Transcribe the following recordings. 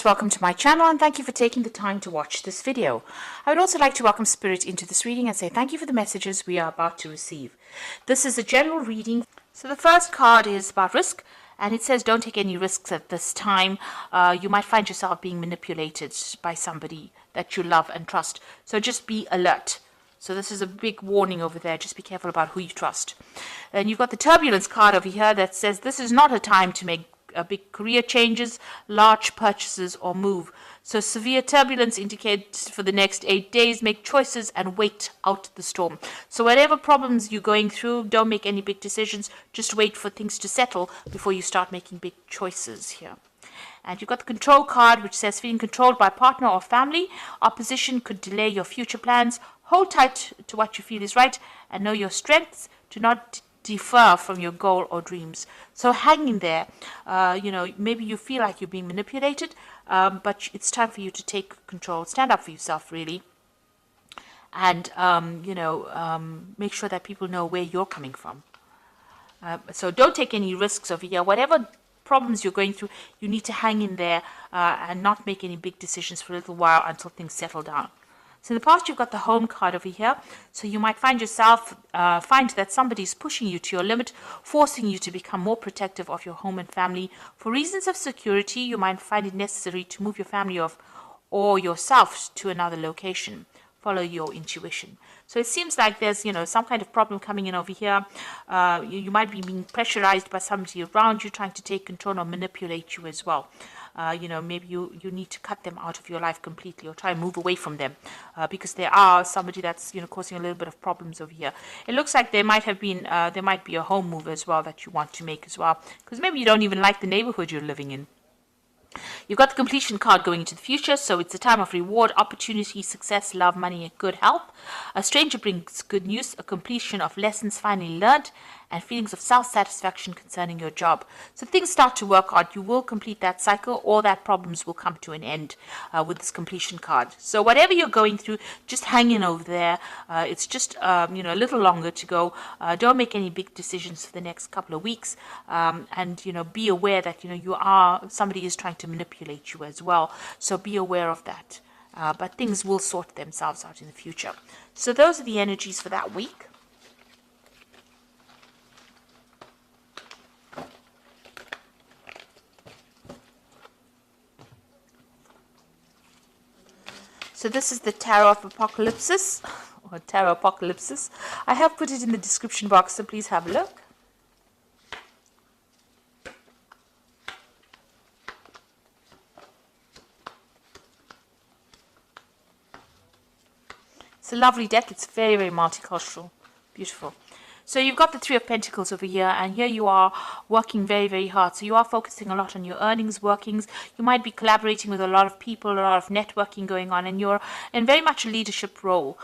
Welcome to my channel and thank you for taking the time to watch this video. I would also like to welcome Spirit into this reading and say thank you for the messages we are about to receive. This is a general reading. So the first card is about risk and it says don't take any risks at this time. You might find yourself being manipulated by somebody that you love and trust. So just be alert. So this is a big warning over there. Just be careful about who you trust. And you've got the turbulence card over here that says this is not a time to make big career changes, large purchases or move. So severe turbulence indicates for the next 8 days, make choices and wait out the storm. So whatever problems you're going through, don't make any big decisions. Just wait for things to settle before you start making big choices here. And you've got the control card which says feeling controlled by partner or family. Opposition could delay your future plans. Hold tight to what you feel is right and know your strengths. Do not defer from your goal or dreams. So hang in there. Maybe you feel like you're being manipulated, but it's time for you to take control. Stand up for yourself, really. And, make sure that people know where you're coming from. So don't take any risks over here. Whatever problems you're going through, you need to hang in there and not make any big decisions for a little while until things settle down. So in the past, you've got the home card over here. So you might find yourself, find that somebody's pushing you to your limit, forcing you to become more protective of your home and family. For reasons of security, you might find it necessary to move your family or yourself to another location. Follow your intuition. So it seems like there's, some kind of problem coming in over here. You might be being pressurized by somebody around you trying to take control or manipulate you as well. Maybe you need to cut them out of your life completely or try and move away from them because there are somebody that's, causing a little bit of problems over here. It looks like there might be a home move as well that you want to make as well because maybe you don't even like the neighborhood you're living in. You've got the completion card going into the future, so it's a time of reward, opportunity, success, love, money, and good health. A stranger brings good news, a completion of lessons finally learned, and feelings of self-satisfaction concerning your job. So things start to work out. You will complete that cycle. All that problems will come to an end with this completion card. So whatever you're going through, just hang in over there. It's just, a little longer to go. Don't make any big decisions for the next couple of weeks. And be aware that, somebody is trying to manipulate you as well. So be aware of that. But things will sort themselves out in the future. So those are the energies for that week. So this is the Tarot of Apocalypsis, or Tarot Apocalypsis. I have put it in the description box, so please have a look. It's a lovely deck. It's very, very multicultural. Beautiful. So you've got the Three of Pentacles over here, and here you are working very, very hard. So you are focusing a lot on your earnings, workings. You might be collaborating with a lot of people, a lot of networking going on, and you're in very much a leadership role.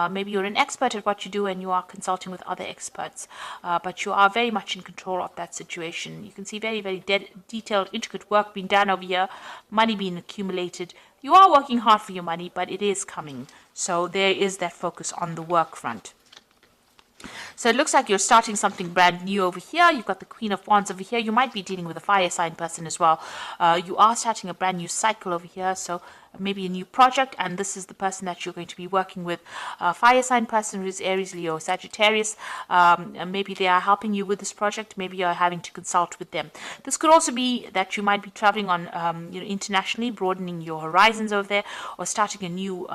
Maybe you're an expert at what you do and you are consulting with other experts, but you are very much in control of that situation. You can see very, very detailed, intricate work being done over here, money being accumulated. You are working hard for your money, but it is coming. So there is that focus on the work front. So it looks like you're starting something brand new over here. You've got the Queen of Wands over here. You might be dealing with a fire sign person as well. You are starting a brand new cycle over here. So maybe a new project, and this is the person that you're going to be working with. Fire sign person who is Aries, Leo, Sagittarius. And maybe they are helping you with this project. Maybe you're having to consult with them. This could also be that you might be traveling on, internationally, broadening your horizons over there, or starting a new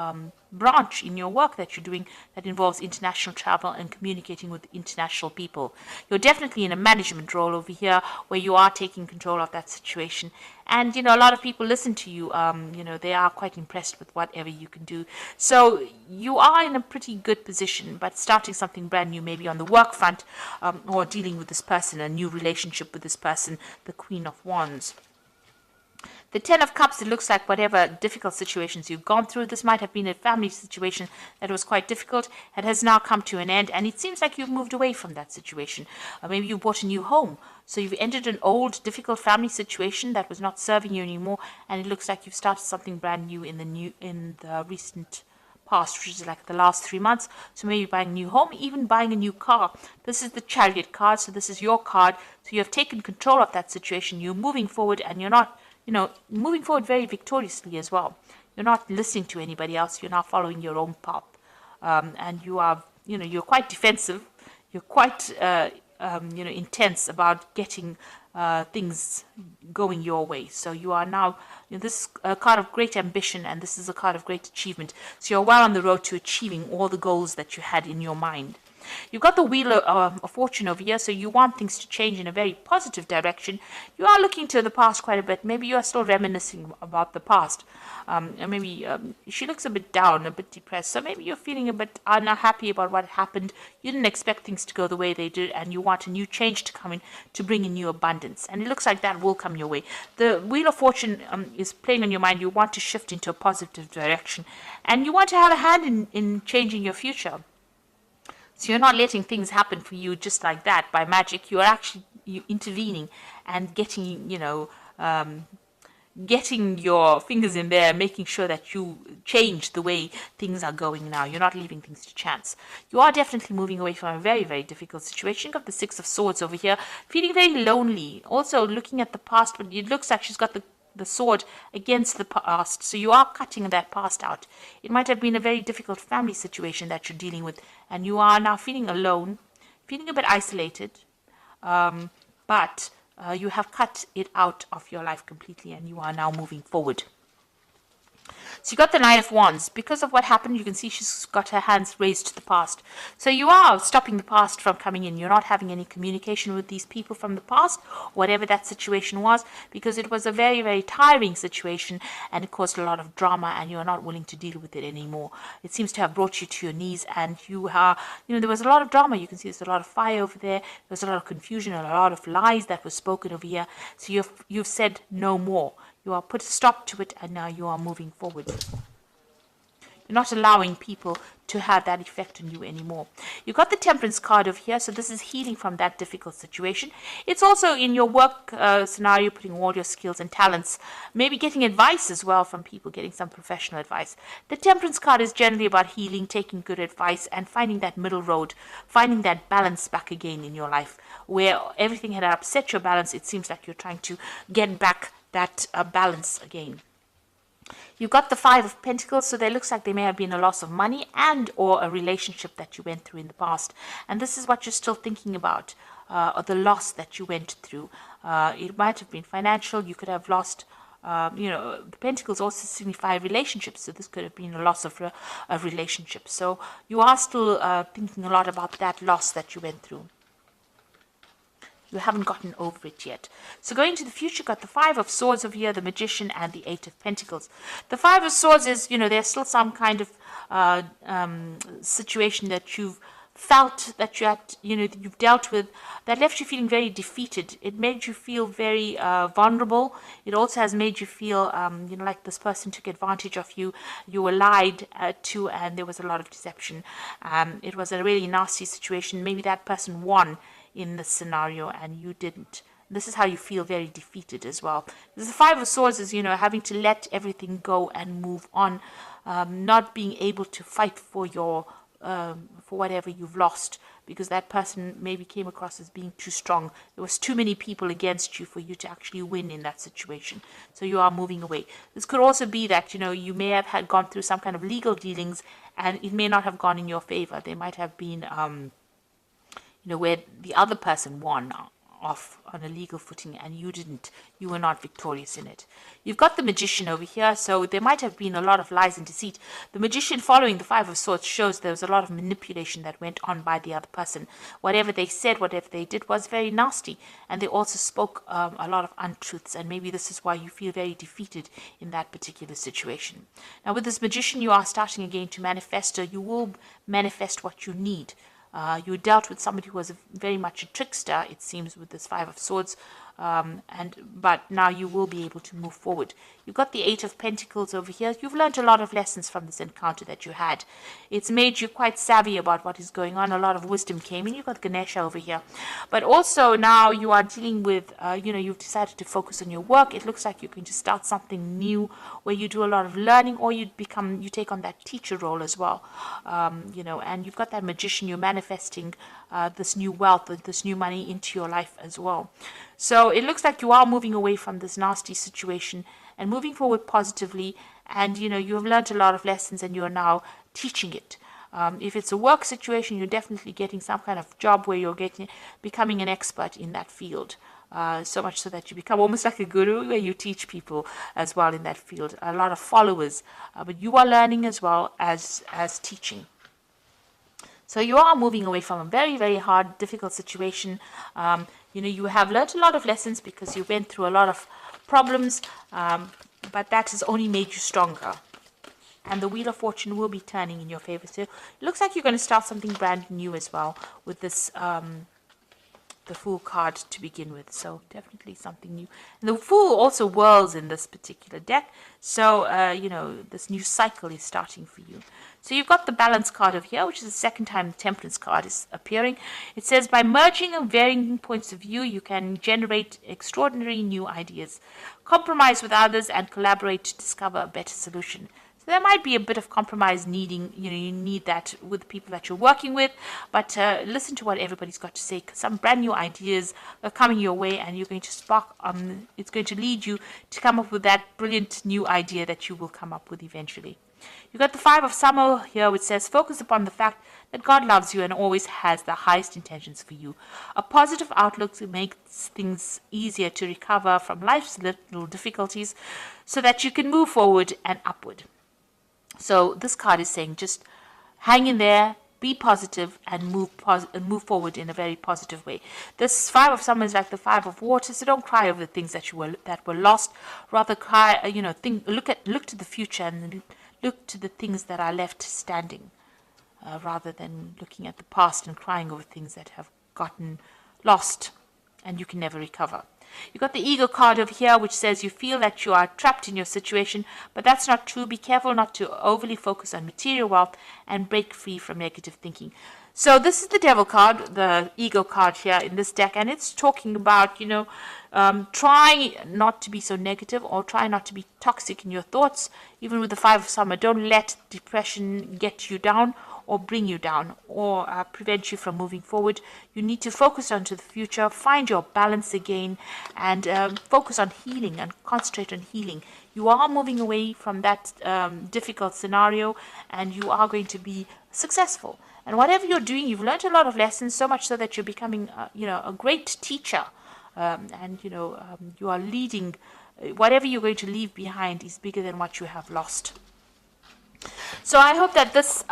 branch in your work that you're doing that involves international travel and communicating with international people. You're definitely in a management role over here where you are taking control of that situation. And, a lot of people listen to you. They are quite impressed with whatever you can do. So you are in a pretty good position, but starting something brand new, maybe on the work front, or dealing with this person, a new relationship with this person, the Queen of Wands. The Ten of Cups, it looks like whatever difficult situations you've gone through, this might have been a family situation that was quite difficult and has now come to an end, and it seems like you've moved away from that situation. Or maybe you bought a new home, so you've ended an old, difficult family situation that was not serving you anymore, and it looks like you've started something brand new in the recent past, which is like the last 3 months. So maybe buying a new home, even buying a new car. This is the Chariot card, so this is your card. So you have taken control of that situation. You're moving forward and you're not moving forward very victoriously as well. You're not listening to anybody else. You're not following your own path. And you are, you're quite defensive. You're quite, intense about getting things going your way. So you are now, this is a card of great ambition, and this is a card of great achievement. So you're well on the road to achieving all the goals that you had in your mind. You've got the Wheel of Fortune over here, so you want things to change in a very positive direction. You are looking to the past quite a bit. Maybe you are still reminiscing about the past. Maybe she looks a bit down, a bit depressed. So maybe you're feeling a bit unhappy about what happened. You didn't expect things to go the way they did, and you want a new change to come in to bring in new abundance. And it looks like that will come your way. The Wheel of Fortune is playing on your mind. You want to shift into a positive direction, and you want to have a hand in changing your future. So you're not letting things happen for you just like that by magic. You're actually intervening and getting, getting your fingers in there, making sure that you change the way things are going now. You're not leaving things to chance. You are definitely moving away from a very, very difficult situation. You've got the Six of Swords over here, feeling very lonely. Also looking at the past, but it looks like she's got the sword against the past. So you are cutting that past out. It might have been a very difficult family situation that you're dealing with, and you are now feeling alone, feeling a bit isolated, but you have cut it out of your life completely, and you are now moving forward. So you got the Knight of Wands. Because of what happened, you can see she's got her hands raised to the past. So you are stopping the past from coming in. You're not having any communication with these people from the past, whatever that situation was, because it was a very, very tiring situation, and it caused a lot of drama, and you're not willing to deal with it anymore. It seems to have brought you to your knees, and you are, there was a lot of drama. You can see there's a lot of fire over there. There's a lot of confusion and a lot of lies that were spoken over here. So you've said no more. You are put a stop to it, and now you are moving forward. You're not allowing people to have that effect on you anymore. You've got the Temperance card over here, so this is healing from that difficult situation. It's also in your work scenario, putting all your skills and talents, maybe getting advice as well from people, getting some professional advice. The Temperance card is generally about healing, taking good advice, and finding that middle road, finding that balance back again in your life. Where everything had upset your balance, it seems like you're trying to get back that balance again. You've got the Five of Pentacles, so there looks like there may have been a loss of money and or a relationship that you went through in the past. And this is what you're still thinking about, or the loss that you went through. It might have been financial. You could have lost, the Pentacles also signify relationships, so this could have been a loss of a relationship. So you are still thinking a lot about that loss that you went through. You haven't gotten over it yet. So going to the future, got the Five of Swords over here, the Magician, and the Eight of Pentacles. The Five of Swords is, there's still some kind of situation that you've felt that you had, you've dealt with, that left you feeling very defeated. It made you feel very vulnerable. It also has made you feel, like this person took advantage of you. You were lied to, and there was a lot of deception. It was a really nasty situation. Maybe that person won in this scenario and you didn't. This is how you feel very defeated as well. The Five of Swords is, having to let everything go and move on, not being able to fight for your for whatever you've lost, because that person maybe came across as being too strong. There was too many people against you for you to actually win in that situation. So you are moving away. This could also be that, you may have gone through some kind of legal dealings, and it may not have gone in your favor. There might have been where the other person won off on a legal footing and you didn't. You were not victorious in it. You've got the Magician over here, so there might have been a lot of lies and deceit. The Magician, following the Five of Swords, shows there was a lot of manipulation that went on by the other person. Whatever they said, whatever they did was very nasty, and they also spoke a lot of untruths, and maybe this is why you feel very defeated in that particular situation. Now with this Magician, you are starting again to manifest, or you will manifest what you need. You dealt with somebody who was very much a trickster, it seems, with this Five of Swords, but now you will be able to move forward. You've got the Eight of Pentacles over here. You've learned a lot of lessons from this encounter that you had. It's made you quite savvy about what is going on. A lot of wisdom came in. You've got Ganesha over here. But also now you are dealing with, you've decided to focus on your work. It looks like you're going to start something new where you do a lot of learning, or you take on that teacher role as well. And you've got that Magician. You're manifesting this new wealth, this new money into your life as well. So it looks like you are moving away from this nasty situation and moving forward positively. And, you have learned a lot of lessons and you are now teaching it. If it's a work situation, you're definitely getting some kind of job where you're becoming an expert in that field. So much so that you become almost like a guru, where you teach people as well in that field. A lot of followers, but you are learning as well as teaching. So you are moving away from a very, very hard, difficult situation. You have learned a lot of lessons because you went through a lot of problems, but that has only made you stronger. And the Wheel of Fortune will be turning in your favor. So it looks like you're going to start something brand new as well with this, the Fool card to begin with. So definitely something new. And the Fool also whirls in this particular deck. So, this new cycle is starting for you. So you've got the Balance card over here, which is the second time the Temperance card is appearing. It says, by merging and varying points of view, you can generate extraordinary new ideas. Compromise with others and collaborate to discover a better solution. So there might be a bit of compromise needing, you need that with the people that you're working with, but listen to what everybody's got to say, because some brand new ideas are coming your way and you're going to spark, it's going to lead you to come up with that brilliant new idea that you will come up with eventually. You've got the Five of Summer here, which says, focus upon the fact that God loves you and always has the highest intentions for you. A positive outlook makes things easier to recover from life's little difficulties so that you can move forward and upward. So this card is saying just hang in there, be positive, and move forward in a very positive way. This Five of Summer is like the Five of Water, so don't cry over the things that were lost. Rather cry, look to the future and look to the things that are left standing, rather than looking at the past and crying over things that have gotten lost and you can never recover. You've got the Eagle card over here, which says you feel that you are trapped in your situation, but that's not true. Be careful not to overly focus on material wealth and break free from negative thinking. So this is the Devil card, the Eagle card here in this deck, and it's talking about, try not to be so negative or try not to be toxic in your thoughts. Even with the Five of Summer, don't let depression get you down or bring you down or prevent you from moving forward. You need to focus onto the future, find your balance again, and focus on healing and concentrate on healing. You are moving away from that difficult scenario and you are going to be successful. And whatever you're doing, you've learned a lot of lessons, so much so that you're becoming a great teacher. You are leading. Whatever you're going to leave behind is bigger than what you have lost. So I hope that this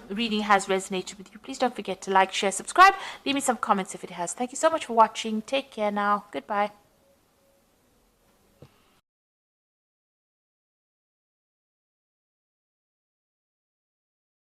reading has resonated with you. Please don't forget to like, share, subscribe. Leave me some comments if it has. Thank you so much for watching. Take care now. Goodbye.